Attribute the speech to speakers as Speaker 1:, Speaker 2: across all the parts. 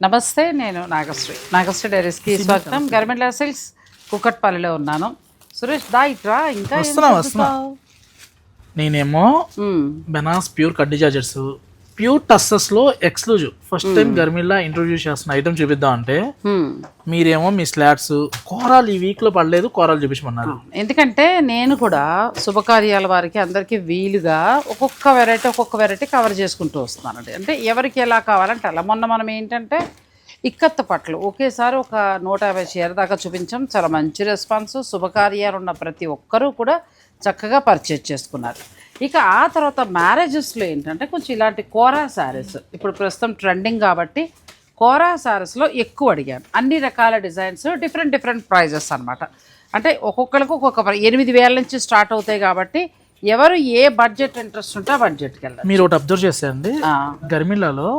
Speaker 1: నమస్తే, నేను నాగశ్రీ డైరీస్కి స్వాగతం. గవర్నమెంట్ సిల్క్స్ కుకట్పల్లిలో ఉన్నాను. సురేష్ దా ఇట్రా. ఇంకా
Speaker 2: వస్తున్నా. నేనేమో బెనాస్ ప్యూర్ కడ్డీ జార్జెట్స్, ప్యూర్ టస్సెస్ లో exclusive first time Garmilla introduce చేస్తున్న ఐటమ్ చూపిద్దాం అంటే మీరేమో మీ స్లాట్స్ కోరాలు ఈ వీక్ లో పడలేదు, కోరాలు చూపించమన్నారు.
Speaker 1: ఎందుకంటే నేను కూడా శుభకార్యాల వారికి అందరికీ వీలుగా ఒక్కొక్క వెరైటీ కవర్ చేసుకుంటూ వస్తున్నానండి. అంటే ఎవరికి ఎలా కావాలంటే అలా. మొన్న మనం ఏంటంటే ఇక్కత్త పట్లు ఒకేసారి ఒక 150 చీర దాకా చూపించాం. చాలా మంచి రెస్పాన్స్. శుభకార్యాలు ఉన్న ప్రతి ఒక్కరూ కూడా చక్కగా పర్చేజ్ చేసుకున్నారు. ఇక ఆ తర్వాత మ్యారేజెస్లో ఏంటంటే కొంచెం ఇలాంటి కోరా శారీస్ ఇప్పుడు ప్రస్తుతం ట్రెండింగ్ కాబట్టి కోరా శారీస్లో ఎక్కువ అడిగాను. అన్ని రకాల డిజైన్స్, డిఫరెంట్ ప్రైజెస్ అనమాట. అంటే ఒక్కొక్కరికి ఒక్కొక్క 8,000 నుంచి స్టార్ట్ అవుతాయి కాబట్టి ఎవరు ఏ బడ్జెట్ ఇంట్రెస్ట్ ఉంటే ఆ బడ్జెట్కి వెళ్ళాలి.
Speaker 2: మీరు ఒకటి అబ్జర్వ్ చేశారండి, గర్మిల్లాలో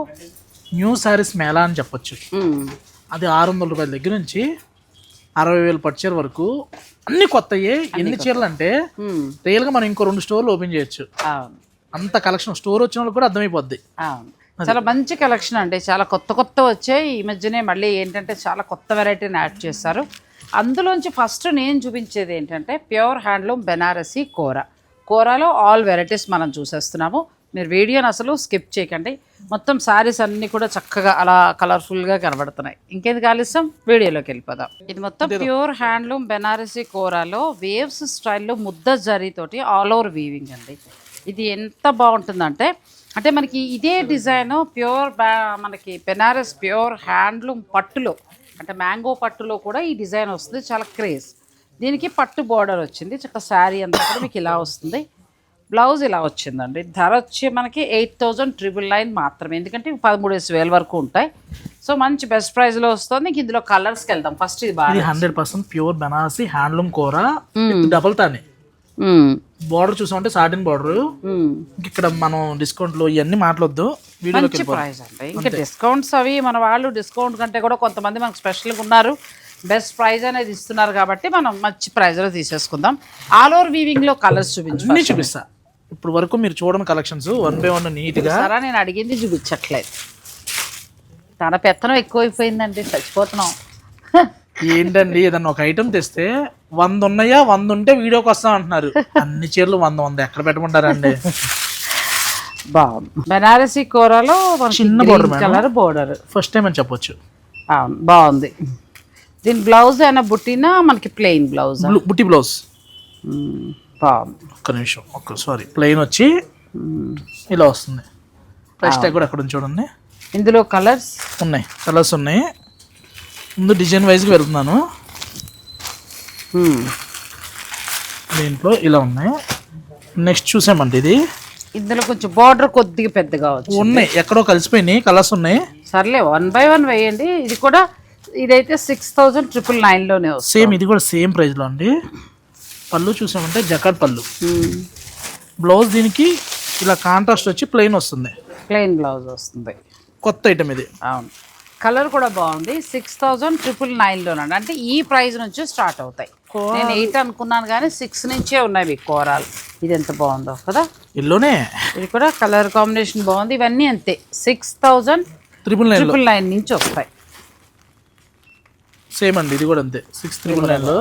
Speaker 2: న్యూ శారీస్ మేళా అని చెప్పొచ్చు. అది 600 రూపాయల దగ్గర నుంచి 60,000 పట్టు చీర వరకు అన్ని కొత్తయే. ఎన్ని చీరలు అంటే రియల్ గా మనం ఇంకో 2 స్టోర్లు ఓపెన్ చేయొచ్చు. అంత కలెక్షన్ స్టోర్ వచ్చిన వాళ్ళకి కూడా అర్థమైపోద్ది.
Speaker 1: చాలా మంచి కలెక్షన్ అండి. చాలా కొత్త వచ్చాయి ఈ మధ్యనే. మళ్ళీ ఏంటంటే చాలా కొత్త వెరైటీని యాడ్ చేశారు. అందులోంచి ఫస్ట్ నేను చూపించేది ఏంటంటే ప్యూర్ హ్యాండ్లూమ్ బెనారసీ కోరాలో ఆల్ వెరైటీస్ మనం చూసేస్తున్నాము. మీరు వీడియోని అసలు స్కిప్ చేయకండి. మొత్తం శారీస్ అన్నీ కూడా చక్కగా అలా కలర్ఫుల్గా కనబడుతున్నాయి. ఇంకేది ఆలస్యం, వీడియోలోకి వెళ్ళిపోదాం. ఇది మొత్తం ప్యూర్ హ్యాండ్లూమ్ బెనారసీ కోరాలో వేవ్స్ స్టైల్లో ముద్ద జరీతోటి ఆల్ ఓవర్ వీవింగ్ అండి. ఇది ఎంత బాగుంటుందంటే అంటే మనకి ఇదే డిజైన్ మనకి బెనారస్ ప్యూర్ హ్యాండ్లూమ్ పట్టులో అంటే మ్యాంగో పట్టులో కూడా ఈ డిజైన్ వస్తుంది. చాలా క్రేజ్. దీనికి పట్టు బార్డర్ వచ్చింది. చక్కగా శారీ అంతా కూడా మీకు ఇలా వస్తుంది. బ్లౌజ్ ఇలా వచ్చిందండి. ధర వచ్చి మనకి 8,999 మాత్రమే. ఎందుకంటే 13,000 వరకు ఉంటాయి. సో మంచి బెస్ట్ ప్రైస్లో వస్తుంది. ఇందులో కలర్స్కి వెళ్దాం. ఫస్ట్ ఇది బాగా
Speaker 2: 100% ప్యూర్ బెనారసీ హ్యాండ్లూమ్ కోరా డబుల్ తానే బార్డర్ చూసామంటే సాటిన్ బార్డర్. ఇక్కడ మనం డిస్కౌంట్ లో ఇవన్నీ మాట్లాడద్దు.
Speaker 1: మంచి ప్రైస్ అండి. ఇంకా డిస్కౌంట్స్ అవి మన వాళ్ళు డిస్కౌంట్ కంటే కూడా కొంతమంది మనకు స్పెషల్గా ఉన్నారు. బెస్ట్ ప్రైజ్ అనేది ఇస్తున్నారు కాబట్టి మనం మంచి ప్రైజ్లో తీసేసుకుందాం. ఆల్ ఓవర్ వీవింగ్లో కలర్స్
Speaker 2: చూపిస్తా. ఇప్పుడు వరకు మీరు చూడని కలెక్షన్స్ 1 by 1 నీట్గా.
Speaker 1: సరే, నేను అడిగింది చూపించట్లేదు. తన పెత్తనం ఎక్కువైపోయిందండి, చచ్చిపోతున్నాం.
Speaker 2: ఏంటండి ఏదన్నా ఒక ఐటమ్ తెస్తే 100 ఉన్నాయా, 100 ఉంటే వీడియోకి వస్తాం అంటున్నారు. అన్ని చీరలు 100 ఎక్కడ పెట్టమంటారండి.
Speaker 1: బాగుంది. బెనారసీ కోరాలో
Speaker 2: చిన్న
Speaker 1: కలర్ బోర్డర్
Speaker 2: ఫస్ట్ టైం అని చెప్పొచ్చు.
Speaker 1: అవును, బాగుంది. దీని బ్లౌజ్ అయినా బుట్టినా మనకి ప్లెయిన్ బ్లౌజ్,
Speaker 2: బుట్టి బ్లౌజ్.
Speaker 1: బాగుంది.
Speaker 2: ఒక్క నిమిషం, సారీ, ప్లెయిన్ వచ్చి ఇలా వస్తుంది. ప్రైస్ ట్యాగ్ కూడా అక్కడ చూడండి.
Speaker 1: ఇందులో కలర్స్
Speaker 2: ఉన్నాయి. ముందు డిజైన్ వైజ్గా వెళ్తున్నాను. దీంట్లో ఇలా ఉన్నాయి. నెక్స్ట్ చూసామంటే ఇది
Speaker 1: ఇందులో కొంచెం బార్డర్ కొద్దిగా పెద్దగా
Speaker 2: ఉన్నాయి. ఎక్కడో కలిసిపోయినాయి కలర్స్ ఉన్నాయి.
Speaker 1: సర్లే, 1 by 1 వేయండి. ఇది కూడా ఇదైతే 6,999లోనే వస్తుంది.
Speaker 2: సేమ్ ఇది కూడా సేమ్ ప్రైస్లో అండి. పళ్ళు చూసామంటే జకాట్ పళ్ళు. బ్లౌజ్ దీనికి ఇలా కాంట్రాస్ట్ వచ్చి ప్లెయిన్ వస్తుంది.
Speaker 1: ప్లెయిన్ బ్లౌజ్ వస్తుంది.
Speaker 2: కొత్త ఐటమ్ ఇది.
Speaker 1: అవును, కలర్ కూడా బాగుంది. 6,999లోనండి. అంటే ఈ ప్రైస్ నుంచి స్టార్ట్ అవుతాయి. నేను 8 అనుకున్నాను కానీ 6 నుంచే ఉన్నాయి మీకు కోరాలు. ఇది ఎంత బాగుందో కదా.
Speaker 2: ఎల్లోనే
Speaker 1: ఇది కూడా కలర్ కాంబినేషన్ బాగుంది. ఇవన్నీ అంతే 6,999 నుంచి వస్తాయి.
Speaker 2: సేమ్ అండి, ఇది కూడా అంతే 6,999లో.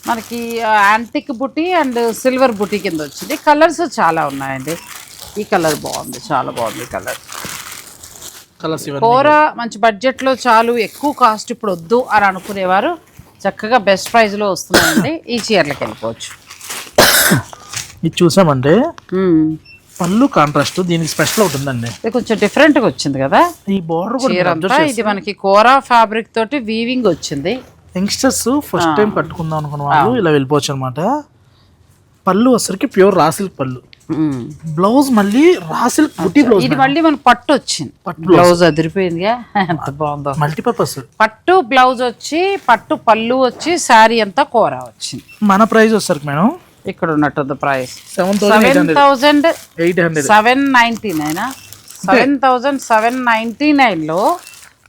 Speaker 1: మనకి యాంటిక్ బుటీ అండ్ సిల్వర్ బుటీ కింద వచ్చింది. కలర్స్ చాలా ఉన్నాయండి. ఈ కలర్ బాగుంది, చాలా బాగుంది కలర్. కోరా మంచి బడ్జెట్లో చాలు, ఎక్కువ కాస్ట్ ఇప్పుడు వద్దు అని అనుకునేవారు చక్కగా బెస్ట్ ప్రైస్లో వస్తున్నాయండి. ఈ చీరలకు వెళ్ళిపోవచ్చు.
Speaker 2: ఇది చూసామంటే పళ్ళు కాంట్రాస్ట్, దీనికి స్పెషల్ అవుతుందండి.
Speaker 1: ఇది కొంచెం డిఫరెంట్గా వచ్చింది కదా ఈ
Speaker 2: బోర్డర్
Speaker 1: చీర అంతా. ఇది మనకి కోరా ఫ్యాబ్రిక్ తోటి వీవింగ్ వచ్చింది.
Speaker 2: యంగ్స్టర్స్ ఫస్ట్ టైం కట్టుకుందాం అనుకున్న వాళ్ళు ఇలా వెళ్ళిపోవచ్చు అనమాట. పళ్ళు వచ్చరికి ప్యూర్ రా సిల్క్ పళ్ళు. బ్లౌజ్ మళ్ళీ రా సిల్క్ బుట్టి బ్లౌజ్.
Speaker 1: ఇది మళ్ళీ మన పట్టు వచ్చింది. బ్లౌజ్ అదిరిపోయిందిగా, ఎంత బాగుందో.
Speaker 2: మల్టీపర్పస్
Speaker 1: పట్టు బ్లౌజ్ వచ్చి పట్టు పళ్ళు వచ్చి శారీ అంతా కోరా వచ్చింది.
Speaker 2: మన ప్రైస్ వచ్చరికి మేడం
Speaker 1: ఇక్కడ ఉన్నట్టు ప్రైస్ 7,799లో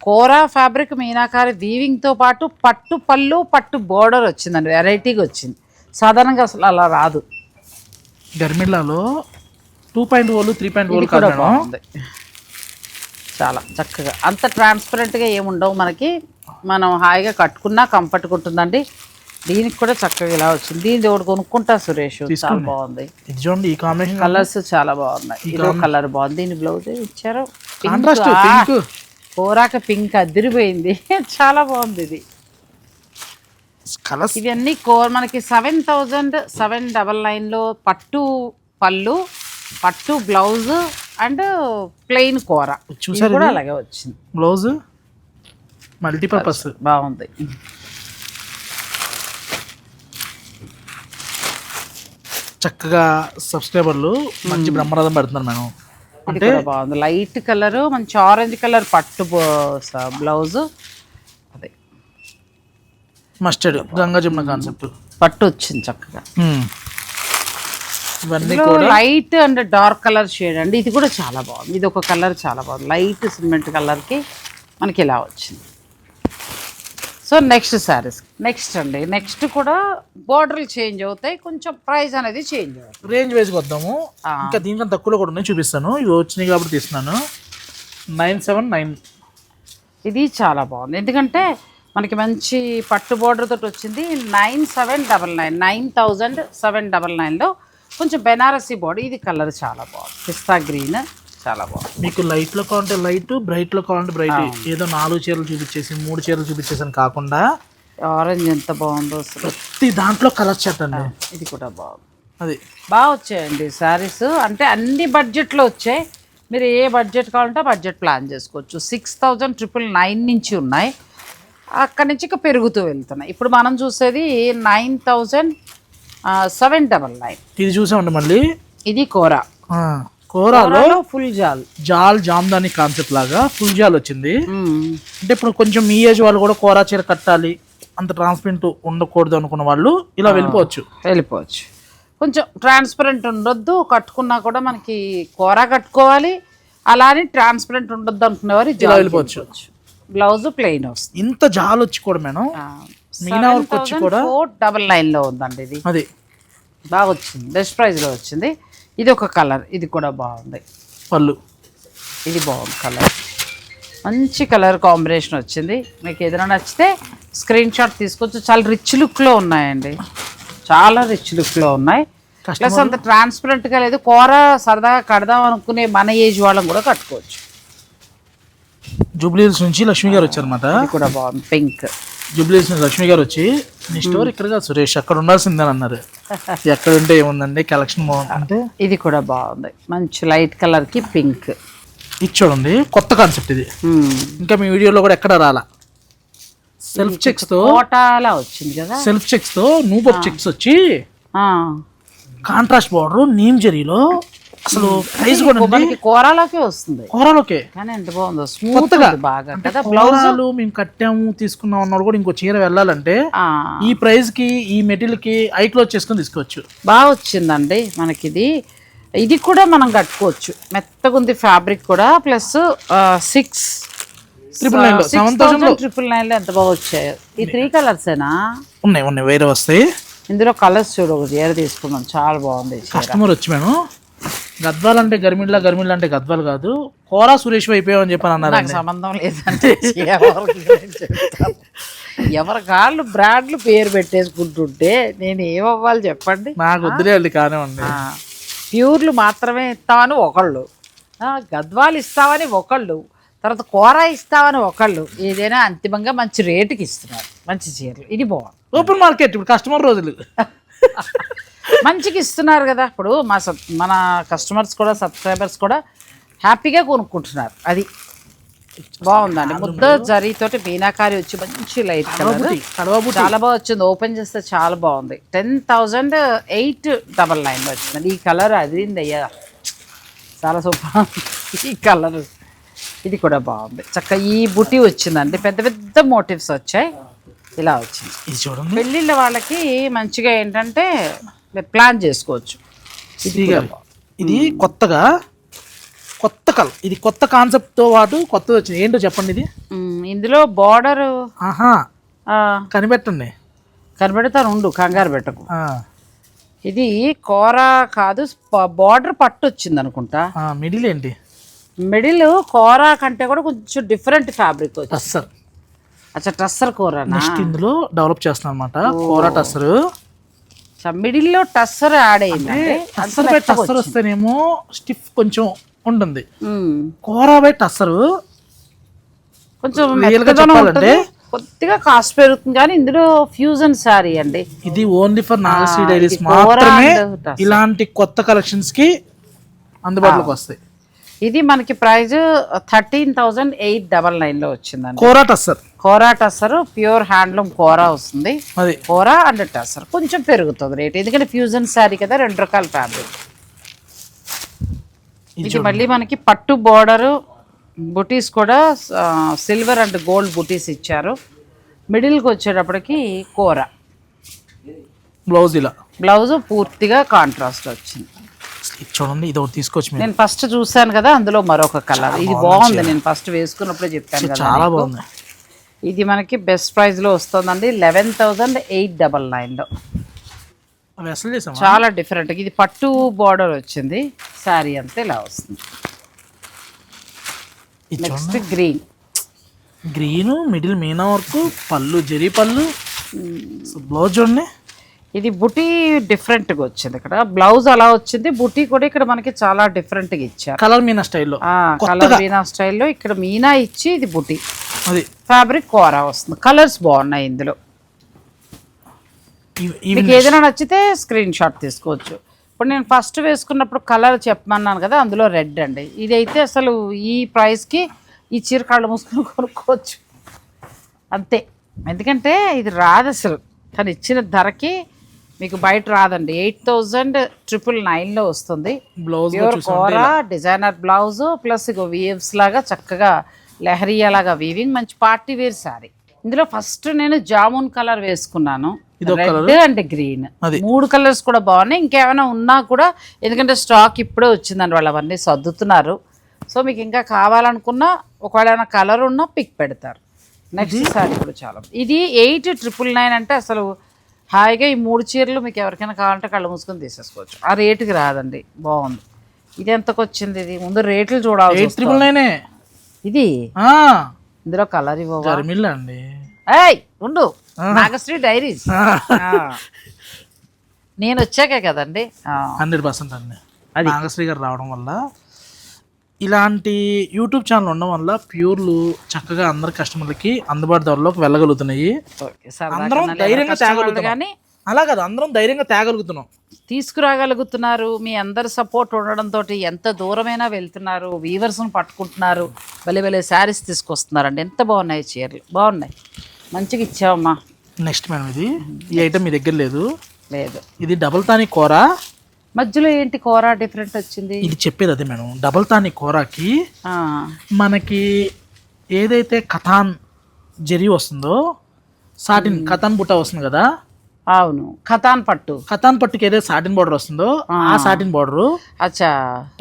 Speaker 1: కోరా ఫ్యాబ్రిక్ మీనాకారి వీవింగ్తో పాటు పట్టు పళ్ళు పట్టు బోర్డర్ వచ్చిందండి. వెరైటీగా వచ్చింది. సాధారణంగా అసలు అలా రాదు.
Speaker 2: గర్మిల్లాలో 2.0 3.0 కాదు.
Speaker 1: చాలా చక్కగా అంత ట్రాన్స్పరెంట్గా ఏముండవు మనకి, మనం హాయిగా కట్టుకున్నా కంఫర్ట్గా ఉంటుందండి. దీనికి కూడా చక్కగా ఇలా వచ్చింది. దీనికి ఒకటి కొనుక్కుంటా సురేష్, చాలా బాగుంది.
Speaker 2: ఇది చూడండి, ఈ కాంబినేషన్
Speaker 1: కలర్స్ చాలా బాగున్నాయి. ఇదో కలర్ బాగుంది. దీని బ్లౌజ్ ఇచ్చారు
Speaker 2: పింక్,
Speaker 1: కోరాక పింక్ అదిరిపోయింది. చాలా బాగుంది ఇది.
Speaker 2: కలర్స్
Speaker 1: ఇవన్నీ మనకి 7,799లో పట్టు పళ్ళు, పట్టు బ్లౌజ్ అండ్ ప్లెయిన్ కూర
Speaker 2: చూసారు
Speaker 1: కూడా అలాగే వచ్చింది.
Speaker 2: బ్లౌజ్ మల్టీపర్పస్
Speaker 1: బాగుంది.
Speaker 2: చక్కగా సబ్స్క్రైబర్లు మంచి బ్రహ్మరథం పెడుతున్నారు మేడం.
Speaker 1: అంటే బాగుంది. లైట్ కలర్, మంచి ఆరెంజ్ కలర్ పట్టు బ్లౌజ్, అదే
Speaker 2: మస్టర్డ్ గంగా జమున కాన్సెప్ట్
Speaker 1: పట్టు వచ్చింది చక్కగా.
Speaker 2: ఇవన్నీ
Speaker 1: light and dark colour shade అండి. ఇది కూడా చాలా బాగుంది. ఇది ఒక కలర్ చాలా బాగుంది. లైట్ సిమెంట్ కలర్కి మనకి ఇలా వచ్చింది. సో నెక్స్ట్ శారీస్, నెక్స్ట్ అండి. నెక్స్ట్ కూడా బోర్డర్లు చేంజ్ అవుతాయి, కొంచెం ప్రైస్ అనేది చేంజ్ అవుతుంది.
Speaker 2: రేంజ్ వైజ్కి వద్దాము. ఇంకా దీనికన్నా తక్కువలో కూడా ఉన్నాయి, చూపిస్తాను. ఇవి వచ్చినాయి కాబట్టి తీస్తున్నాను. 979.
Speaker 1: ఇది చాలా బాగుంది, ఎందుకంటే మనకి మంచి పట్టు బోర్డర్ తోటి వచ్చింది. 9,799, 9,799లో కొంచెం బెనారసీ బోర్డర్. ఇది కలర్ చాలా బాగుంది, పిస్తా గ్రీన్, చాలా బాగుంది.
Speaker 2: మీకు లైట్లో కావాలంటే లైట్, బ్రైట్లో కావాలంటే బ్రైట్. ఏదో 4 చీరలు చూపించేసి 3 చీరలు చూపించేసాను కాకుండా,
Speaker 1: ఆరెంజ్ ఎంత బాగుందో అసలు.
Speaker 2: ప్రతి దాంట్లో కలర్ షర్ట్ అండి.
Speaker 1: ఇది కూడా బాగుంది.
Speaker 2: అది
Speaker 1: బాగా వచ్చాయండి శారీస్. అంటే అన్ని బడ్జెట్లో వచ్చాయి. మీరు ఏ బడ్జెట్ కావాలంటే బడ్జెట్ ప్లాన్ చేసుకోవచ్చు. 6,999 నుంచి ఉన్నాయి, అక్కడి నుంచి ఇంకా పెరుగుతూ వెళ్తున్నాయి. ఇప్పుడు మనం చూసేది 9,799.
Speaker 2: ఇది చూసామండి. మళ్ళీ
Speaker 1: ఇది కోరా,
Speaker 2: కోరాలో
Speaker 1: ఫుల్ జాల్,
Speaker 2: జామ్దాని కాన్సెప్ట్ లాగా ఫుల్ జాల్ వచ్చింది. అంటే ఇప్పుడు కొంచెం మీ ఏజ్ వాళ్ళు కూడా కోరా చీర కట్టాలి, అంత ట్రాన్స్పరెంట్ ఉండకూడదు అనుకున్న వాళ్ళు ఇలా వెళ్ళిపోవచ్చు.
Speaker 1: కొంచెం ట్రాన్స్పరెంట్ ఉండొద్దు, కట్టుకున్నా కూడా మనకి కోరా కట్టుకోవాలి, అలానే ట్రాన్స్పరెంట్ ఉండొద్దు అనుకునేవారు ఇలా వెళ్ళిపోవచ్చు. బ్లౌజ్ ప్లెయిన్ వస్తుంది.
Speaker 2: ఇంత జాల్ వచ్చి కూడా మేడం మీనా వర్క్ వచ్చి కూడా
Speaker 1: 499లో ఉందండి. ఇది
Speaker 2: అది
Speaker 1: బాగా వచ్చింది, బెస్ట్ ప్రైస్లో వచ్చింది. ఇది ఒక కలర్, ఇది కూడా బాగుంది.
Speaker 2: పళ్ళు
Speaker 1: ఇది బాగుంది కలర్, మంచి కలర్ కాంబినేషన్ వచ్చింది. మీకు ఏదైనా నచ్చితే స్క్రీన్ షాట్ తీసుకోవచ్చు. చాలా రిచ్ లుక్లో ఉన్నాయండి, చాలా రిచ్ లుక్లో ఉన్నాయి. ప్లస్ అంత ట్రాన్స్పరెంట్గా లేదు. కూర సరదాగా కడదాం అనుకునే మన ఏజ్ వాళ్ళని కూడా కట్టుకోవచ్చు.
Speaker 2: జూబ్లీహిల్స్ నుంచి లక్ష్మి గారు వచ్చారన్నమాట.
Speaker 1: ఇది కూడా బాగుంది, పింక్.
Speaker 2: జూబ్లీహిల్స్ నుంచి లక్ష్మి గారు వచ్చి నీ స్టోర్ ఇక్కడ సురేష్ అక్కడ ఉండాల్సిందని అన్నారు. ఎక్కడ ఉంటే ఏముందండి, కలెక్షన్ బాగుంటే.
Speaker 1: ఇది కూడా బాగుంది, మంచి లైట్ కలర్కి పింక్.
Speaker 2: ఇది చూడండి, కొత్త కాన్సెప్ట్ ఇది. ఇంకా మీ వీడియోలో కూడా ఎక్కడ రాలా. సెల్ఫ్ చెక్స్ తో
Speaker 1: కోటాలా వచ్చింది కదా,
Speaker 2: సెల్ఫ్ చెక్స్ తో నూపప్ చెక్స్ వచ్చి కాంట్రాస్ట్ బార్డర్ నీమ్ జరీలో. అసలు ప్రైస్ కూడా
Speaker 1: కూరలోకే వస్తుంది,
Speaker 2: కూరలోకే.
Speaker 1: కానీ ఎంత బాగుందో, స్మూత్ గా బాగా కదా.
Speaker 2: బ్లౌజ్ మేము కట్టాము తీసుకున్నాం అన్నాడు కూడా ఇంకో చీర వెళ్ళాలంటే ఈ ప్రైస్ కి ఈ మెటీరియల్ కి ఐ క్లోజ్ చేసుకొని తీసుకోవచ్చు.
Speaker 1: బాగా వచ్చిందండి మనకి. ఇది కూడా మనం కట్టుకోవచ్చు, మెత్తగా ఉంది ఫ్యాబ్రిక్ కూడా. ప్లస్ 6,999లో ఎంత బాగా వచ్చాయి. ఈ 3 కలర్సేనా
Speaker 2: ఉన్నాయి, వేరే వస్తాయి.
Speaker 1: ఇందులో కలర్స్ చూడు, ఒక చీర తీసుకున్నాం, చాలా బాగుంది.
Speaker 2: కస్టమర్ వచ్చి మేము గద్వాల్ అంటే గర్మిళ్ళ, గర్మిళ్ళ అంటే గద్వాల్ కాదు, కోరా సురేష్ అయిపోయావు అని చెప్పని అన్నారు.
Speaker 1: నాకు సంబంధం లేదంటే ఎవరి కాళ్ళు బ్రాండ్లు పేరు పెట్టేసుకుంటుంటే నేను ఏమవ్వాలి చెప్పండి.
Speaker 2: నాకు వద్దులేండి, కానివ్వండి.
Speaker 1: ప్యూర్లు మాత్రమే ఇస్తామని ఒకళ్ళు, గద్వాలు ఇస్తామని ఒకళ్ళు, తర్వాత కూర ఇస్తామని ఒకళ్ళు, ఏదైనా అంతిమంగా మంచి రేటుకి ఇస్తున్నారు మంచి చీరలు. ఇది బాగుంది.
Speaker 2: ఓపెన్ మార్కెట్ ఇప్పుడు కస్టమర్ రోజులు
Speaker 1: మంచిగా ఇస్తున్నారు కదా. ఇప్పుడు మన కస్టమర్స్ కూడా, సబ్స్క్రైబర్స్ కూడా హ్యాపీగా కొనుక్కుంటున్నారు. అది బాగుందండి. ముద్ద జరీతోటి మీనాకారి వచ్చి మంచి లైట్ కలర్, చాలా బాగా వచ్చింది. ఓపెన్ చేస్తే చాలా బాగుంది. 10,899 వచ్చిందండి. ఈ కలర్ అదిరింది అయ్యా, చాలా సూపర్. ఈ కలర్ ఇది కూడా బాగుంది. చక్కగా ఈ బుటీ వచ్చిందండి, పెద్ద పెద్ద మోటివ్స్ వచ్చాయి, ఇలా వచ్చింది.
Speaker 2: ఇది చూడండి,
Speaker 1: పెళ్ళిళ్ళ వాళ్ళకి మంచిగా ఏంటంటే ప్లాన్ చేసుకోవచ్చు.
Speaker 2: ఇది కొత్తగా కొత్త కలర్, ఇది కొత్త కాన్సెప్ట్తో పాటు కొత్తది వచ్చింది. ఏంటో చెప్పండి. ఇది
Speaker 1: ఇందులో బార్డర్
Speaker 2: కనిపెట్టండి,
Speaker 1: కనిపెడతాను ఉండు, కంగారు పెట్టకు. ఇది కూర కాదు, బార్డర్ పట్టు వచ్చింది అనుకుంటా.
Speaker 2: మిడిల్ ఏంటి,
Speaker 1: మిడిల్ కోరా కంటే కూడా కొంచెం డిఫరెంట్ ఫ్యాబ్రిక్ వచ్చి
Speaker 2: టస్సర్.
Speaker 1: అచ్చా టస్సర్ కోరానా?
Speaker 2: నెక్స్ట్ ఇందులో డెవలప్ చేస్తాం అనమాట కోరా టస్సర్.
Speaker 1: మిడిల్లో టస్సర్ యాడ్ అయింది.
Speaker 2: టస్సర్ బై టస్సర్ వస్తేనేమో స్టిఫ్ కొంచెం ఉంటుంది. కోరా బై టస్సర్
Speaker 1: కొంచెం చెప్పాలంటే కొద్దిగా కాస్ట్ పెరుగుతుంది, కానీ ఇందులో ఫ్యూజన్ శారీ అండి.
Speaker 2: ఇది ఓన్లీ ఫర్ నాగశ్రీ డైరీస్ మాత్రమే ఇలాంటి కొత్త కలెక్షన్స్ కి అందుబాటులోకి వస్తాయి.
Speaker 1: ఇది మనకి ప్రైస్ 13,899 వచ్చిందండి.
Speaker 2: కోరా టస్సర్.
Speaker 1: కోరా టస్సర్ ప్యూర్ హ్యాండ్లూమ్ కోరా వస్తుంది.
Speaker 2: అది
Speaker 1: కోరా అండ్ టస్సర్ కొంచెం పెరుగుతుంది రేట్, ఎందుకంటే ఫ్యూజన్ శారీ కదా, 2 రకాల ఫ్యాబ్రిక్. ఇది మళ్ళీ మనకి పట్టు బోర్డరు బుటీస్ కూడా సిల్వర్ అండ్ గోల్డ్ బుటీస్ ఇచ్చారు. మిడిల్కి వచ్చేటప్పటికి కోరా
Speaker 2: బ్లౌజ్. ఇలా
Speaker 1: బ్లౌజ్ పూర్తిగా కాంట్రాస్ట్ వచ్చింది.
Speaker 2: చూడండి, ఇది ఒకటి తీసుకొచ్చి
Speaker 1: నేను ఫస్ట్ చూసాను కదా, అందులో మరొక కలర్. ఇది బాగుంది, నేను ఫస్ట్ వేసుకున్నప్పుడే చెప్పాను కదా,
Speaker 2: చాలా బాగుంది.
Speaker 1: ఇది మనకి బెస్ట్ ప్రైస్ లో వస్తుందండి, 11,899లో. చాలా డిఫరెంట్. ఇది పట్టు బార్డర్ వచ్చింది, శారీ అంతా ఇలా వస్తుంది. Next green.
Speaker 2: Green middle Meena work, పళ్ళు జరీ పళ్ళు, బ్లౌజ్ చూడండి.
Speaker 1: ఇది బుటీ డిఫరెంట్గా వచ్చింది. ఇక్కడ బ్లౌజ్ అలా వచ్చింది, బుటీ కూడా ఇక్కడ మనకి చాలా డిఫరెంట్గా ఇచ్చారు.
Speaker 2: కలర్ మీనా స్టైల్లో.
Speaker 1: కలర్ మీనా స్టైల్లో ఇక్కడ మీనా ఇచ్చి ఇది బుటీ.
Speaker 2: అది
Speaker 1: ఫ్యాబ్రిక్ కోరా వస్తుంది. కలర్స్ బాగున్నాయి ఇందులో. మీకు ఏదైనా నచ్చితే స్క్రీన్ షాట్ తీసుకోవచ్చు. ఇప్పుడు నేను ఫస్ట్ వేసుకున్నప్పుడు కలర్ చెప్పమన్నాను కదా, అందులో రెడ్ అండి. ఇది అయితే అసలు ఈ ప్రైస్కి ఈ చీర కళ్ళు మూసుకొని కొనుక్కోవచ్చు అంతే. ఎందుకంటే ఇది రాదు అసలు, తను ఇచ్చిన ధరకి మీకు బయట రాదండి. 8,999లో వస్తుంది.
Speaker 2: బ్లౌజ్
Speaker 1: ప్యూర్ కోరా డిజైనర్ బ్లౌజ్ ప్లస్ ఇక వీవ్స్ లాగా చక్కగా లెహరియా లాగా వీవింగ్, మంచి పార్టీ వేర్ శారీ. ఇందులో ఫస్ట్ నేను జామున్ కలర్ వేసుకున్నాను, రెడ్ అండ్ గ్రీన్. 3 కలర్స్ కూడా బాగున్నాయి. ఇంకేమైనా ఉన్నా కూడా, ఎందుకంటే స్టాక్ ఇప్పుడే వచ్చిందండి, వాళ్ళు అవన్నీ సర్దుతున్నారు. సో మీకు ఇంకా కావాలనుకున్నా ఒకవేళ ఏమైనా కలర్ ఉన్నా పిక్ పెడతారు. నెక్స్ట్ సారీ కూడా చాలా, ఇది 8,999 అంటే అసలు హాయిగా ఈ 3 చీరలు మీకు ఎవరికైనా కావాలంటే కళ్ళు మూసుకొని తీసేసుకోవచ్చు. ఆ రేటుకి రాదండి, బాగుంది. ఇది ఎంతకు వచ్చింది? ఇది ముందు రేట్లు చూడాలి.
Speaker 2: 8,999
Speaker 1: ఇది. ఇందులో కలర్
Speaker 2: ఇవ్వండి.
Speaker 1: ఏయ్ ఉండు, నాగశ్రీ డైరీస్ నేను వచ్చాకే కదండి.
Speaker 2: 100% అండి. నాగశ్రీ గారు రావడం వల్ల, ఇలాంటి యూట్యూబ్ ఛానల్ ఉండడం వల్ల ప్యూర్లు చక్కగా అందరి కస్టమర్లకి అందుబాటు ధరలోకి వెళ్ళగలుగుతున్నాయి. అందరం ధైర్యంగా తేగలుగుతున్నాం. అలా కాదు, అందరం ధైర్యంగా తేగలుగుతున్నాం,
Speaker 1: తీసుకురాగలుగుతున్నారు. మీ అందరి సపోర్ట్ ఉండడంతో ఎంత దూరమైనా వెళ్తున్నారు, వీవర్స్ని పట్టుకుంటున్నారు, భలే భలే శారీస్ తీసుకొస్తున్నారండి. ఎంత బాగున్నాయి చీరలు, బాగున్నాయి, మంచిగా ఇచ్చావమ్మా.
Speaker 2: నెక్స్ట్ మేడం, ఇది ఈ ఐటమ్ మీ దగ్గర లేదు. ఇది డబుల్ తాని కోరా.
Speaker 1: మధ్యలో ఏంటి కోరా డిఫరెంట్ వచ్చింది?
Speaker 2: ఇది చెప్పేది అదే మేడం, డబుల్ తాని కోరాకి మనకి ఏదైతే కథాన్ జరీ వస్తుందో, సాటిన్ కథాన్ బుట్ట వస్తుంది కదా.
Speaker 1: అవును, కథాన్ పట్టు.
Speaker 2: కథాన్ పట్టుకి ఏదైతే సాటిన్ బార్డర్ వస్తుందో ఆ సాటిన్ బార్డర్.
Speaker 1: అచ్చా.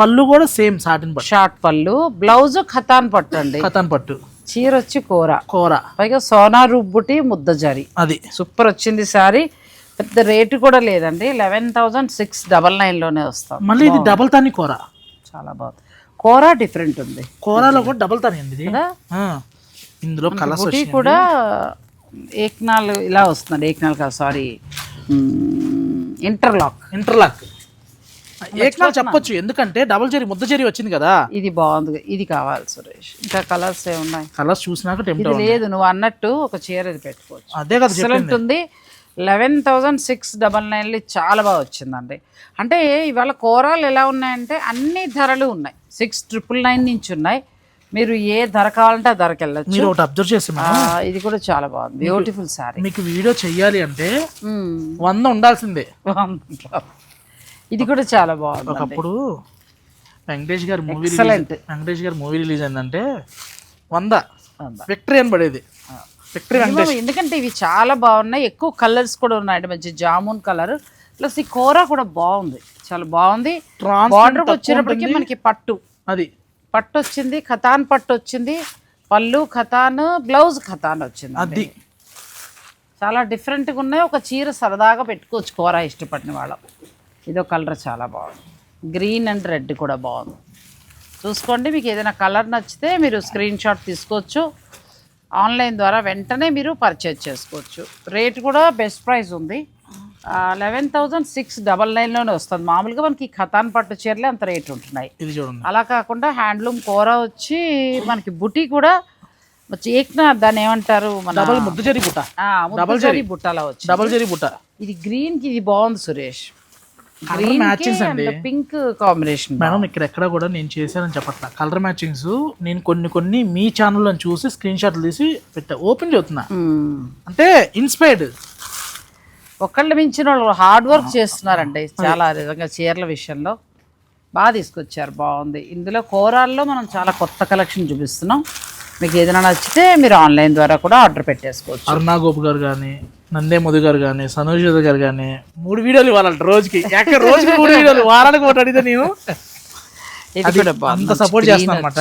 Speaker 2: పళ్ళు కూడా సేమ్ సాటిన్ పట్టు,
Speaker 1: షార్ట్ పళ్ళు, బ్లౌజ్ కథాన్ పట్టు అండి.
Speaker 2: కథాన్ పట్టు,
Speaker 1: చీర వచ్చి కోరా, పైగా సోనా రుబ్బుటి ముద్ద జరీ.
Speaker 2: అది
Speaker 1: సూపర్ వచ్చింది సారీ. పెద్ద రేటు కూడా లేదండి, 11,699లోనే వస్తాం.
Speaker 2: మళ్ళీ ఇది డబల్ తాని కోరా,
Speaker 1: చాలా బాగుంది. కోరా డిఫరెంట్ ఉంది,
Speaker 2: కోరాలో కూడా డబల్ తాని అండి ఇది. ఇందులో కలర్స్
Speaker 1: కూడా ఏక్నాల్ ఇలా వస్తుంది. ఏక్నాల్ కాదు, సారీ, ఇంటర్లాక్
Speaker 2: ఏక్నాల్ చెప్పొచ్చు, ఎందుకంటే డబల్ జరీ ముద్ద జరీ వచ్చింది కదా.
Speaker 1: ఇది బాగుంది, ఇది కావాలి సురేష్. ఇంకా కలర్స్ ఏమున్నాయి?
Speaker 2: కలర్స్ చూసినాక
Speaker 1: ఇది లేదు, నువ్వు అన్నట్టు ఒక చీర ఇది పెట్టుకోవచ్చు.
Speaker 2: అదే కదా
Speaker 1: ఎక్సలెంట్ ఉంది. 11,699 చాలా బాగా వచ్చిందండి. అంటే ఇవాళ కోరాలు ఎలా ఉన్నాయంటే అన్ని ధరలు ఉన్నాయి, 6,999 నుంచి ఉన్నాయి. మీరు ఏ ధర కావాలంటే ఆ ధరకి వెళ్ళచ్చు.
Speaker 2: మీరు ఒకటి అబ్జర్వ్ చేస్తాం,
Speaker 1: ఇది కూడా చాలా బాగుంది, బ్యూటిఫుల్ సారీ.
Speaker 2: మీకు వీడియో చెయ్యాలి అంటే 100 ఉండాల్సిందే.
Speaker 1: ఇది కూడా చాలా బాగుంది.
Speaker 2: ఒకప్పుడు వెంకటేష్ గారు మూవీ రిలీజ్ అయిందంటే 100 విక్టరీ అని పడేది.
Speaker 1: ఎందుకంటే ఇవి చాలా బాగున్నాయి, ఎక్కువ కలర్స్ కూడా ఉన్నాయి. మంచి జామున్ కలర్ ప్లస్ ఈ కూర కూడా బాగుంది, చాలా బాగుంది. బార్డర్ వచ్చేటప్పటికి మనకి పట్టు వచ్చింది, ఖతాన్ పట్టు వచ్చింది, పళ్ళు ఖతాన్, బ్లౌజ్ ఖతాన్ వచ్చింది. అది చాలా డిఫరెంట్గా ఉన్నాయి. ఒక చీర సరదాగా పెట్టుకోవచ్చు కూర ఇష్టపడిన వాళ్ళం. ఇదో కలర్ చాలా బాగుంది, గ్రీన్ అండ్ రెడ్ కూడా బాగుంది. చూసుకోండి. మీకు ఏదైనా కలర్ నచ్చితే మీరు స్క్రీన్ షాట్ తీసుకోవచ్చు. ఆన్లైన్ ద్వారా వెంటనే మీరు పర్చేజ్ చేసుకోవచ్చు. రేట్ కూడా బెస్ట్ ప్రైస్ ఉంది. 11,699లోనే వస్తుంది. మామూలుగా మనకి ఖతాన్ పట్టు చీరలే అంత రేట్ ఉంటున్నాయి.
Speaker 2: ఇది చూడండి.
Speaker 1: అలా కాకుండా హ్యాండ్లూమ్ కూర వచ్చి మనకి బుటీ కూడా ఏక్నా దాన్ని ఏమంటారు మన
Speaker 2: డబల్ ముద్దజరీ బుట్ట,
Speaker 1: డబల్ జరీ బుట్టలా వచ్చి
Speaker 2: డబల్ జరీ బుట్ట.
Speaker 1: ఇది గ్రీన్ కి ఇది బాగుంది సురేష్.
Speaker 2: కలర్ మ్యాచింగ్స్ అండి,
Speaker 1: పింక్ కాంబినేషన్.
Speaker 2: మేడం ఇక్కడ ఎక్కడ కూడా నేను చేశానని చెప్పట్లా. కలర్ మ్యాచింగ్స్ నేను కొన్ని మీ ఛానల్లో చూసి స్క్రీన్ షాట్లు తీసి పెట్టా, ఓపెన్ చేస్తున్నా. అంటే ఇన్స్పైర్డ్.
Speaker 1: ఒకళ్ళు మించిన వాళ్ళు హార్డ్ వర్క్ చేస్తున్నారండి చాలా. నిజంగా చీరల విషయంలో బాగా తీసుకొచ్చారు, బాగుంది. ఇందులో కోరాల్లో మనం చాలా కొత్త కలెక్షన్ చూపిస్తున్నాం. మీకు ఏదైనా నచ్చితే మీరు ఆన్లైన్ ద్వారా కూడా ఆర్డర్ పెట్టేసుకోవచ్చు.
Speaker 2: అరుణా గోపు గారు కానీ, నందే మధు గారు కానీ, సనోజిత గారు కానీ 3 వీడియోలు ఇవ్వాలంట రోజుకి. రోజుకి 3 వీడియోలు, వారానికి ఒకటి అడిగితే నేను అంత సపోర్ట్ చేస్తాను అనమాట.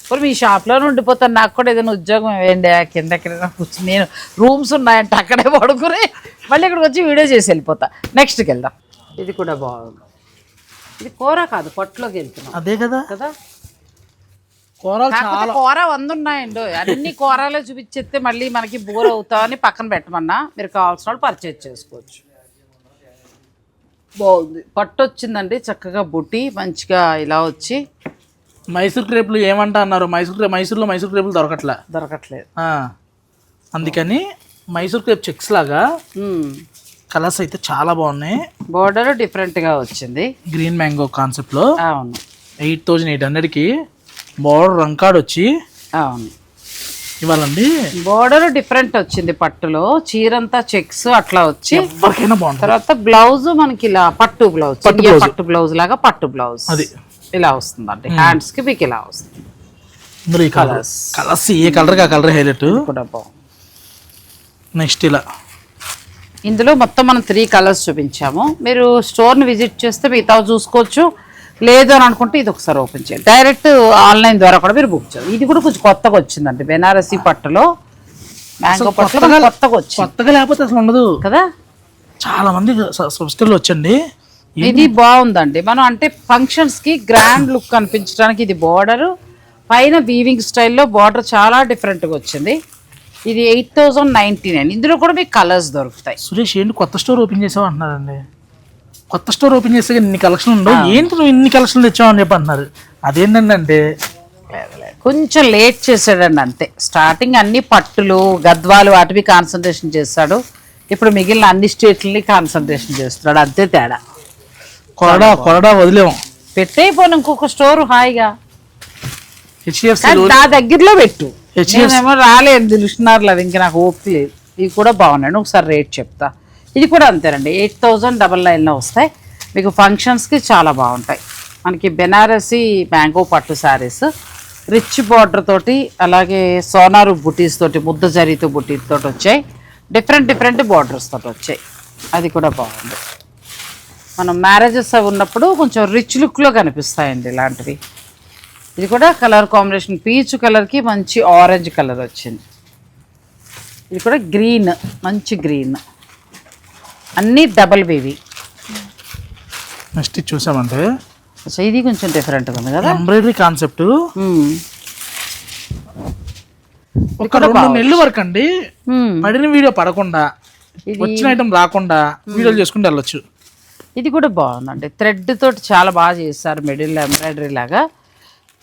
Speaker 1: ఇప్పుడు మీ షాప్లోనే ఉండిపోతాను. నాకు కూడా ఏదైనా ఉద్యోగం వేయండి. కింద ఎక్కడైనా కూర్చొని నేను రూమ్స్ ఉన్నాయంటే అక్కడే పడుకుని మళ్ళీ ఇక్కడికి వచ్చి వీడియో చేసి వెళ్ళిపోతా. నెక్స్ట్కి వెళ్దాం. ఇది కూడా బాగుంది. ఇది కూర కాదు, పట్టులోకి వెళ్తున్నాం.
Speaker 2: అదే కదా
Speaker 1: కదా
Speaker 2: కూరలు చాలా.
Speaker 1: కూర 100 ఉన్నాయండి. అన్ని కూరలే చూపించేస్తే మళ్ళీ మనకి బోర్ అవుతామని పక్కన పెట్టమన్నా మీరు కావాల్సిన వాళ్ళు పర్చేజ్ చేసుకోవచ్చు. బాగుంది. పట్టు వచ్చిందండి చక్కగా బుట్టి మంచిగా ఇలా వచ్చి.
Speaker 2: మైసూర్ క్రేపులు ఏమంటా అన్నారు, మైసూర్లో మైసూర్ క్రేపులు
Speaker 1: దొరకట్లేదు.
Speaker 2: అందుకని మైసూర్ క్రేప్ చెక్స్ లాగా కలర్స్ అయితే చాలా బాగున్నాయి.
Speaker 1: బోర్డర్ డిఫరెంట్గా వచ్చింది,
Speaker 2: గ్రీన్ మ్యాంగో కాన్సెప్ట్లో.
Speaker 1: అవును.
Speaker 2: 8,800కి బోర్డర్ రంకాడ్ వచ్చి.
Speaker 1: అవును,
Speaker 2: ఇవ్వాలండి.
Speaker 1: బోర్డర్ డిఫరెంట్ వచ్చింది పట్టులో. చీరంతా చెక్స్ అట్లా వచ్చి
Speaker 2: ఎవరికైనా బాగుంటుంది.
Speaker 1: తర్వాత బ్లౌజ్ మనకి ఇలా పట్టు బ్లౌజ్, పట్టు బ్లౌజ్ లాగా పట్టు బ్లౌజ్
Speaker 2: అది
Speaker 1: ఇలా వస్తుందండి. హ్యాండ్స్ కి మీకు ఇలా వస్తుంది.
Speaker 2: ఇందులో ఈ కలర్స్ ఏ కలర్ ఆ కలర్ హైలైట్
Speaker 1: కూడా బాగుంది.
Speaker 2: నెక్స్ట్ ఇలా
Speaker 1: ఇందులో మొత్తం మనం 3 కలర్స్ చూపించాము. మీరు స్టోర్ని విజిట్ చేస్తే మిగతా చూసుకోవచ్చు. లేదు అని అనుకుంటే ఇది ఒకసారి ఓపెన్ చేయాలి. డైరెక్ట్ ఆన్లైన్ ద్వారా కూడా మీరు బుక్ చేయాలి. ఇది కూడా కొంచెం కొత్తగా వచ్చిందండి. బెనారసీ పట్టులో మ్యాంగో పట్టులో కొత్తగా వచ్చింది.
Speaker 2: కొత్తగా లేకపోతే అసలు ఉండదు
Speaker 1: కదా.
Speaker 2: చాలా మంది సబ్స్క్రైబర్లు వచ్చండి.
Speaker 1: ఇది బాగుందండి. మనం అంటే ఫంక్షన్స్ కి గ్రాండ్ లుక్ కనిపించడానికి ఇది బోర్డర్ పైన వీవింగ్ స్టైల్లో బార్డర్ చాలా డిఫరెంట్గా వచ్చింది. ఇది 8,099. ఇందులో కూడా మీకు కలర్స్ దొరుకుతాయి.
Speaker 2: సురేష్ ఏంటి కొత్త స్టోర్ ఓపెన్ చేసావు అంటున్నారండి. కొత్త స్టోర్ ఓపెన్ చేస్తే ఇన్ని కలెక్షన్లు ఉండవు, ఏంటి నువ్వు ఇన్ని కలెక్షన్లు తెచ్చావని చెప్పి అంటున్నారు. అదేంటంటే
Speaker 1: కొంచెం లేట్ చేశాడండి అంతే. స్టార్టింగ్ అన్ని పట్టులు గద్వాలు వాటివి కాన్సన్ట్రేషన్ చేస్తాడు. ఇప్పుడు మిగిలిన అన్ని స్టేట్లని కాన్సన్ట్రేషన్ చేస్తున్నాడు, అంతే తేడా.
Speaker 2: కొరడా వదిలేము,
Speaker 1: పెట్టేయిపోను ఇంకొక స్టోర్ హాయిగా.
Speaker 2: హెచ్డిఎఫ్సి
Speaker 1: నా దగ్గరలో పెట్టు. నేనేమో రాలేదు దిలుస్తున్నారు లేదు, ఇంకా నాకు ఓపిక లేదు. ఇవి కూడా బాగున్నాయి, ఒకసారి రేట్ చెప్తా. ఇది కూడా అంతేనండి, 8,999లో వస్తాయి. మీకు ఫంక్షన్స్కి చాలా బాగుంటాయి. మనకి బెనారసీ మ్యాంగో పట్టు శారీస్ రిచ్ బార్డర్ తోటి, అలాగే సోనారు బుటీస్ తోటి, ముద్ద జరీతో బుటీస్ తోటి వచ్చాయి. డిఫరెంట్ బార్డర్స్ తోటి వచ్చాయి. అది కూడా బాగుంది. మనం మ్యారేజెస్ అవి ఉన్నప్పుడు కొంచెం రిచ్ లుక్లో కనిపిస్తాయండి ఇలాంటివి. ఇది కూడా కలర్ కాంబినేషన్ పీచ్ కలర్కి మంచి ఆరెంజ్ కలర్ వచ్చింది. ఇది కూడా గ్రీన్, మంచి గ్రీన్, అన్నీ డబల్ బేబీ.
Speaker 2: నెక్స్ట్ చూసామంటే
Speaker 1: ఇది కొంచెం డిఫరెంట్గా ఉంది కదా,
Speaker 2: ఎంబ్రాయిడరీ కాన్సెప్ట్. ఒక 2 నెలల వరకు అండి పడిన వీడియో పడకుండా, వచ్చిన ఐటమ్ రాకుండా వీడియోలు చేసుకుంటూ వెళ్ళొచ్చు.
Speaker 1: ఇది కూడా బాగుందండి, థ్రెడ్ తోటి చాలా బాగా చేస్తారు, మిడిల్ ఎంబ్రాయిడరీ లాగా.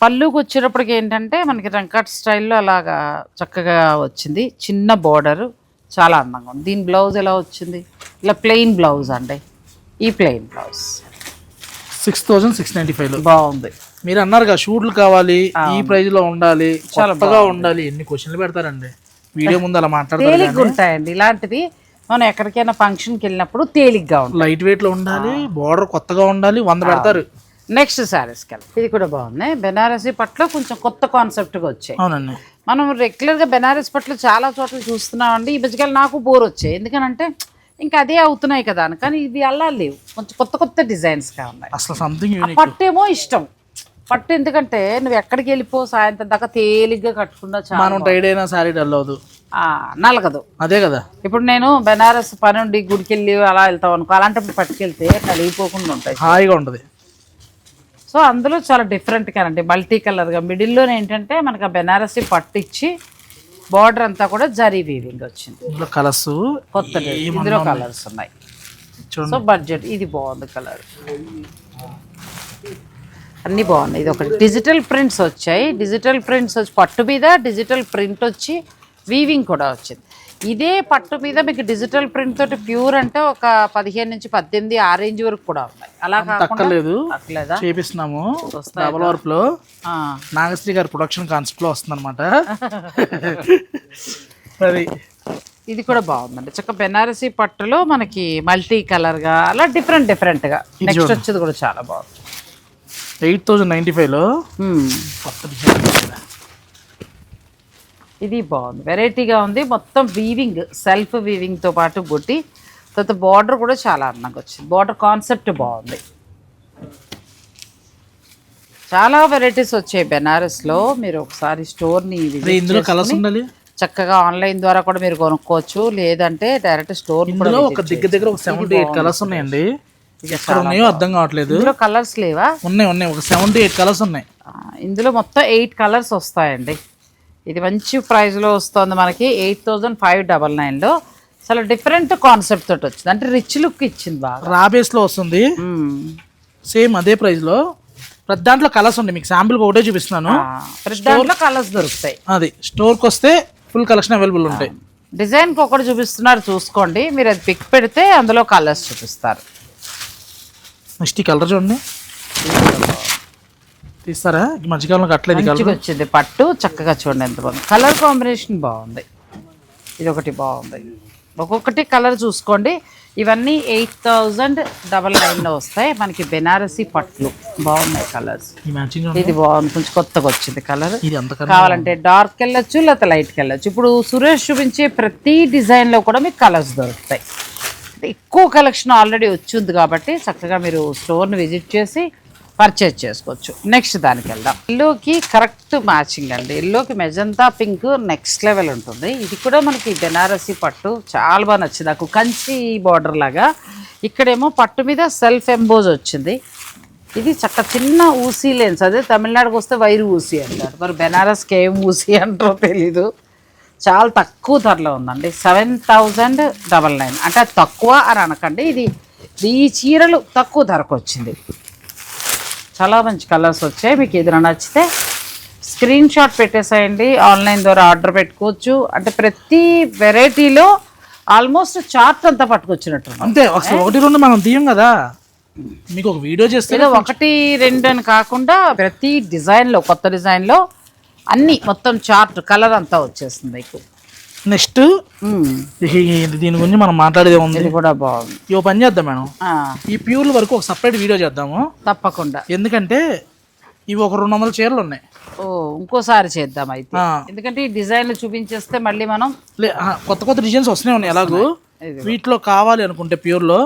Speaker 1: పళ్ళుకి వచ్చేటప్పటికి ఏంటంటే మనకి రంకాట్ స్టైల్లో అలాగా చక్కగా వచ్చింది. చిన్న బార్డర్ చాలా అందంగా ఉంది. దీని బ్లౌజ్ ఎలా వచ్చింది, ఇలా ప్లెయిన్ బ్లౌజ్ అండి. ఈ ప్లెయిన్ బ్లౌజ్
Speaker 2: 6,695
Speaker 1: బాగుంది.
Speaker 2: మీరు అన్నారు కదా షూట్లు కావాలి, ఈ ప్రైజ్ లో ఉండాలి, చాలా బాగా ఉండాలి. ఎన్ని క్వశ్చన్లు పెడతారండి వీడియో ముందు, అలా మాట్లాడతారు.
Speaker 1: తేలిగ్గా ఉంటాయండి ఇలాంటివి. మనం ఎక్కడికైనా ఫంక్షన్కి వెళ్ళినప్పుడు తేలిగ్గా ఉంటుంది,
Speaker 2: లైట్ వెయిట్ లో ఉండాలి, బార్డర్ కొత్తగా ఉండాలి, 100 పెడతారు.
Speaker 1: నెక్స్ట్ శారీస్కి వెళ్ళి ఇది కూడా బాగుంది. బెనారసీ పట్ల కొంచెం కొత్త కాన్సెప్ట్గా వచ్చాయి.
Speaker 2: అవునండి,
Speaker 1: మనం రెగ్యులర్గా బెనారస్ పట్లు చాలా చోట్ల చూస్తున్నామండి. ఈ మధ్యకాలం నాకు బోర్ వచ్చాయి, ఎందుకనంటే ఇంకా అదే అవుతున్నాయి కదా అని. కానీ ఇది అలా లేవు, కొంచెం కొత్త డిజైన్స్గా ఉన్నాయి.
Speaker 2: అసలు సంథింగ్
Speaker 1: పట్టేమో ఇష్టం. పట్టు ఎందుకంటే నువ్వు ఎక్కడికి వెళ్ళిపో సాయంత్రం దాకా తేలిగ్గా కట్టుకున్నా చాలా,
Speaker 2: మనం టైడ్ అయినా సారీ డల్ అవ్వదు,
Speaker 1: నలగదు.
Speaker 2: అదే కదా.
Speaker 1: ఇప్పుడు నేను బెనారస్ పని ఉండి గుడికి వెళ్ళి అలా వెళ్తాం అనుకో, అలాంటప్పుడు పట్టుకెళ్తే నలిగిపోకుండా ఉంటాయి,
Speaker 2: హాయిగా ఉంటుంది.
Speaker 1: సో అందులో చాలా డిఫరెంట్గా అండి, మల్టీ కలర్గా మిడిల్లోనే ఏంటంటే మనకు ఆ బెనారసీ పట్టు ఇచ్చి బార్డర్ అంతా కూడా జరీ వీవింగ్ వచ్చింది.
Speaker 2: ఇందులో కలర్స్
Speaker 1: కొత్త ఇందులో కలర్స్ ఉన్నాయి. సో బడ్జెట్ ఇది బాగుంది కలర్, అన్నీ బాగున్నాయి. ఇది ఒకటి డిజిటల్ ప్రింట్స్ వచ్చాయి. డిజిటల్ ప్రింట్స్ వచ్చి పట్టు మీద డిజిటల్ ప్రింట్ వచ్చి వీవింగ్ కూడా వచ్చింది. ఇదే పట్టు మీద మీకు డిజిటల్ ప్రింట్ తోటి ప్యూర్ అంటే ఒక 15 నుంచి 18 ఆ రేంజ్ వరకు కూడా ఉన్నాయి. అలా
Speaker 2: తక్కలేదు
Speaker 1: అట్లేదా
Speaker 2: చేపిస్తున్నాము. డబల్ వార్ప్ లో నాగశ్రీ గారి ప్రొడక్షన్ కాన్సెప్ట్ లో వస్తుంది అనమాట. అది
Speaker 1: ఇది కూడా బాగుందండి. చక్క బెనారసీ పట్టులో మనకి మల్టీ కలర్ గా అలా డిఫరెంట్ గా. నెక్స్ట్ వచ్చేది కూడా చాలా బాగుంది.
Speaker 2: 8095లో కొత్త డిజైన్.
Speaker 1: ఇది బాగుంది, వెరైటీగా ఉంది. మొత్తం వీవింగ్, సెల్ఫ్ వీవింగ్తో పాటు బుట్టి, తర్వాత బార్డర్ కూడా చాలా అందంగా వచ్చింది. బార్డర్ కాన్సెప్ట్ బాగుంది. చాలా వెరైటీస్ వచ్చాయి బెనారస్లో. మీరు ఒకసారి స్టోర్ని
Speaker 2: ఇందులో కలర్స్ ఉండాలి.
Speaker 1: చక్కగా ఆన్లైన్ ద్వారా కూడా మీరు కొనుక్కోవచ్చు, లేదంటే డైరెక్ట్ స్టోర్
Speaker 2: కూడా ఒక దగ్గర ఒక 78 కలర్స్ ఉన్నాయండి. ఎక్కడ ఉన్నాయో అర్థం కావట్లేదు.
Speaker 1: ఇందులో కలర్స్ లేవా?
Speaker 2: ఉన్నాయి ఒక 78 కలర్స్ ఉన్నాయి.
Speaker 1: ఇందులో మొత్తం 8 కలర్స్ వస్తాయండి. ఇది మంచి ప్రైస్లో వస్తుంది మనకి 8599లో. చాలా డిఫరెంట్ కాన్సెప్ట్ తోటి వచ్చింది, అంటే రిచ్ లుక్ ఇచ్చింది బాగా.
Speaker 2: రాబేస్లో వస్తుంది, సేమ్ అదే ప్రైస్లో. ప్రతి దాంట్లో కలర్స్ ఉన్నాయి. మీకు శాంపుల్గా ఒకటే చూపిస్తున్నాను.
Speaker 1: ప్రతి దాంట్లో కలర్స్ దొరుకుతాయి.
Speaker 2: అది స్టోర్కి వస్తే ఫుల్ కలెక్షన్ అవైలబుల్ ఉంటాయి.
Speaker 1: డిజైన్కి ఒకటి చూపిస్తున్నారు చూసుకోండి, మీరు అది పిక్ పెడితే అందులో కలర్స్ చూపిస్తారు.
Speaker 2: నెక్స్ట్ ఈ కలర్ చూడండి, తీస్తారా? ఈ మధ్యకాలంలో కట్టలేదు.
Speaker 1: మంచిగా వచ్చింది పట్టు, చక్కగా చూడండి ఎంత బాగుంది. కలర్ కాంబినేషన్ బాగుంది. ఇది ఒకటి బాగుంది. ఒక్కొక్కటి కలర్ చూసుకోండి. ఇవన్నీ 8099లో వస్తాయి మనకి. బెనారసీ పట్లు బాగున్నాయి కలర్స్. ఇది బాగుంది, కొంచెం కొత్తగా వచ్చింది కలర్. కావాలంటే డార్క్ వెళ్ళొచ్చు, లేకపోతే లైట్కి వెళ్ళొచ్చు. ఇప్పుడు సురేష్ చూపించే ప్రతి డిజైన్లో కూడా మీకు కలర్స్ దొరుకుతాయి. ఎక్కువ కలెక్షన్ ఆల్రెడీ వచ్చింది కాబట్టి చక్కగా మీరు స్టోర్ని విజిట్ చేసి పర్చేజ్ చేసుకోవచ్చు. నెక్స్ట్ దానికి వెళ్దాం. ఎల్లోకి కరెక్ట్ మ్యాచింగ్ అండి. ఎల్లోకి మెజంతా పింక్ నెక్స్ట్ లెవెల్ ఉంటుంది. ఇది కూడా మనకి బెనారసీ పట్టు చాలా బాగా నచ్చింది నాకు. కంచి బార్డర్ లాగా, ఇక్కడేమో పట్టు మీద సెల్ఫ్ ఎంబోజ్ వచ్చింది. ఇది చక్క చిన్న ఊసీ లెన్స్, అదే తమిళనాడుకి వస్తే వైరు ఊసీ అంటారు, మరి బెనారస్కి ఏం ఊసీ అంటారో తెలీదు. చాలా తక్కువ ధరలో ఉందండి, 7099. అంటే తక్కువ అని అనకండి, ఇది ఈ చీరలు తక్కువ ధరకు వచ్చింది. చాలా మంచి కలర్స్ వచ్చాయి. మీకు ఏదైనా నచ్చితే స్క్రీన్ షాట్ పెట్టేసేయండి, ఆన్లైన్ ద్వారా ఆర్డర్ పెట్టుకోవచ్చు. అంటే ప్రతి వెరైటీలో ఆల్మోస్ట్ చార్ట్ అంతా పట్టుకొచ్చినట్టు.
Speaker 2: అంతే, ఒకటి రెండు మనం తీయం కదా, మీకు ఒక వీడియో చేస్తే
Speaker 1: 1, 2 అని కాకుండా ప్రతి డిజైన్లో, కొత్త డిజైన్లో అన్నీ మొత్తం చార్ట్ కలర్ అంతా వచ్చేస్తుంది మీకు.
Speaker 2: నెక్స్ట్ దీని గురించి మనం మాట్లాడేది ఉంది.
Speaker 1: ఇది కూడా బాగుంది.
Speaker 2: ఇవి పని చేద్దాం మేడం, ఈ ప్యూర్ల వరకు ఒక సపరేట్ వీడియో చేద్దాము
Speaker 1: తప్పకుండా.
Speaker 2: ఎందుకంటే ఇవి ఒక 200 చీరలు ఉన్నాయి.
Speaker 1: ఓ ఇంకోసారి చేద్దాం అయితే, ఎందుకంటే ఈ డిజైన్లు చూపించేస్తే మళ్ళీ మనం
Speaker 2: కొత్త డిజైన్స్ వస్తూనే ఉన్నాయి. ఎలాగో వీటిలో కావాలి అనుకుంటే ప్యూర్లో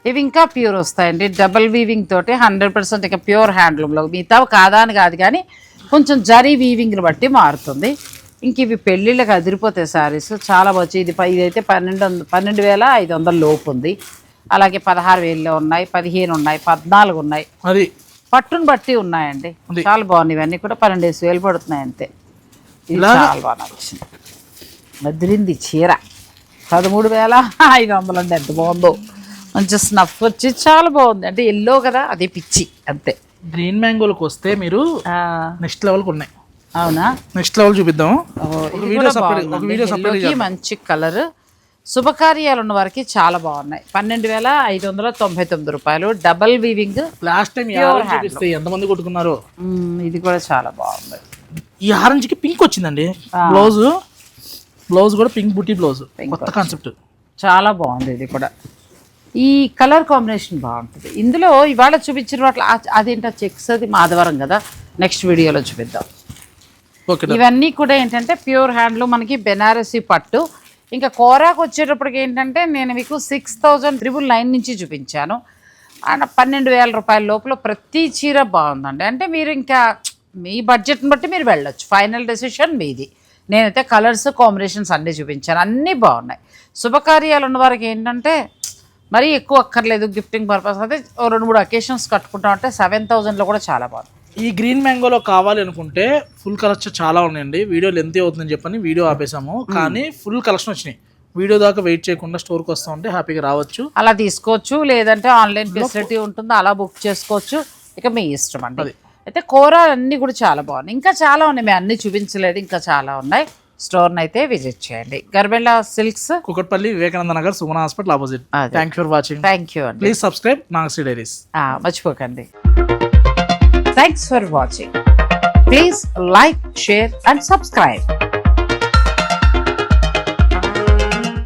Speaker 1: ఇవి ఇంకా ప్యూర్ వస్తాయండి. డబల్ వీవింగ్ తోటి 100% ఇంకా ప్యూర్ హ్యాండ్లూమ్లో. మిగతా కాదా అని కాదు, కానీ కొంచెం జరీ వీవింగ్ని బట్టి మారుతుంది. ఇంక ఇవి పెళ్ళిళ్ళకి అదిరిపోతాయి శారీస్, చాలా వచ్చి. ఇదైతే 12,500 లోపు ఉంది. అలాగే 16,000లో ఉన్నాయి, 15 ఉన్నాయి, 14 ఉన్నాయి.
Speaker 2: అది
Speaker 1: పట్టును బట్టి ఉన్నాయండి. చాలా బాగున్నాయి. ఇవన్నీ కూడా 12,000 పడుతున్నాయి అంతే. ఇది చాలా బాగా నచ్చింది. వదిలింది చీర 13,500 అండి. ఎంత బాగుందో, మంచి స్నఫ్ వచ్చి చాలా బాగుంది. అంటే ఎల్లో కదా, అదే పిచ్చి అంతే.
Speaker 2: గ్రీన్ మ్యాంగోలకు వస్తే మీరు నెక్స్ట్ లెవెల్కి ఉన్నాయి.
Speaker 1: అవునా,
Speaker 2: నెక్స్ట్ లెవెల్ చూపిద్దాం.
Speaker 1: మంచి కలర్. శుభకార్యాలు ఉన్న వారికి చాలా బాగున్నాయి. 12,599 రూపాయలు. Double weaving.
Speaker 2: లాస్ట్ టైం ఎంతమంది కొట్టుకున్నారు.
Speaker 1: ఇది కూడా చాలా బాగుంది.
Speaker 2: ఈ ఆరెంజ్కి పింక్ వచ్చిందండి. బ్లౌజ్ కూడా పింక్ బుట్టి బ్లౌజ్, కొత్త కాన్సెప్ట్, చాలా
Speaker 1: బాగుంది. ఇది కూడా ఈ కలర్ కాంబినేషన్ బాగుంటుంది. ఇందులో ఇవాళ చూపించిన వాటిలో అదేంటో చెక్స్, అది మాధవరం కదా, నెక్స్ట్ వీడియోలో చూపిద్దాం. ఇవన్నీ కూడా ఏంటంటే ప్యూర్ హ్యాండ్లూమ్ మనకి బెనారసీ పట్టు. ఇంకా కోరాకు వచ్చేటప్పటికి ఏంటంటే నేను మీకు 6,999 నుంచి చూపించాను. 12,000 రూపాయల లోపల ప్రతి చీర బాగుందండి. అంటే మీరు ఇంకా మీ బడ్జెట్ని బట్టి మీరు వెళ్ళొచ్చు, ఫైనల్ డెసిషన్ మీది. నేనైతే కలర్స్ కాంబినేషన్స్ అన్నీ చూపించాను, అన్నీ బాగున్నాయి. శుభకార్యాలు ఉన్న వారికి ఏంటంటే మరీ ఎక్కువ అక్కర్లేదు గిఫ్టింగ్ పర్పస్ అయితే 2-3 అకేషన్స్ కట్టుకుంటాం అంటే 7,000లో కూడా చాలా బాగుంది.
Speaker 2: ఈ గ్రీన్ మ్యాంగోలో కావాలి అనుకుంటే ఫుల్ కలెక్షన్ చాలా ఉన్నాయండి. వీడియో లెంత్ అవుతుందని చెప్పని వీడియో ఆపేసాము, కానీ ఫుల్ కలెక్షన్ వచ్చినాయి. వీడియో దాకా వెయిట్ చేయకుండా స్టోర్కి వస్తూ ఉంటే హ్యాపీగా రావచ్చు,
Speaker 1: అలా తీసుకోవచ్చు. లేదంటే ఆన్లైన్ ఫెసిలిటీ ఉంటుంది, అలా బుక్ చేసుకోవచ్చు. ఇక మీ ఇష్టం అండి. అయితే కూర అన్నీ కూడా చాలా బాగున్నాయి. ఇంకా చాలా ఉన్నాయి, మేము అన్నీ చూపించలేదు, ఇంకా చాలా ఉన్నాయి. స్టోర్ని అయితే విజిట్ చేయండి. Garbella silks,
Speaker 2: Kukatpally, Vivekananda Nagar, Sumana hospital opposite. Thank you for watching.
Speaker 1: Thank you అండి.
Speaker 2: Please subscribe Nagasri diaries.
Speaker 1: మర్చిపోకండి. Thanks for watching. Please like, share and subscribe.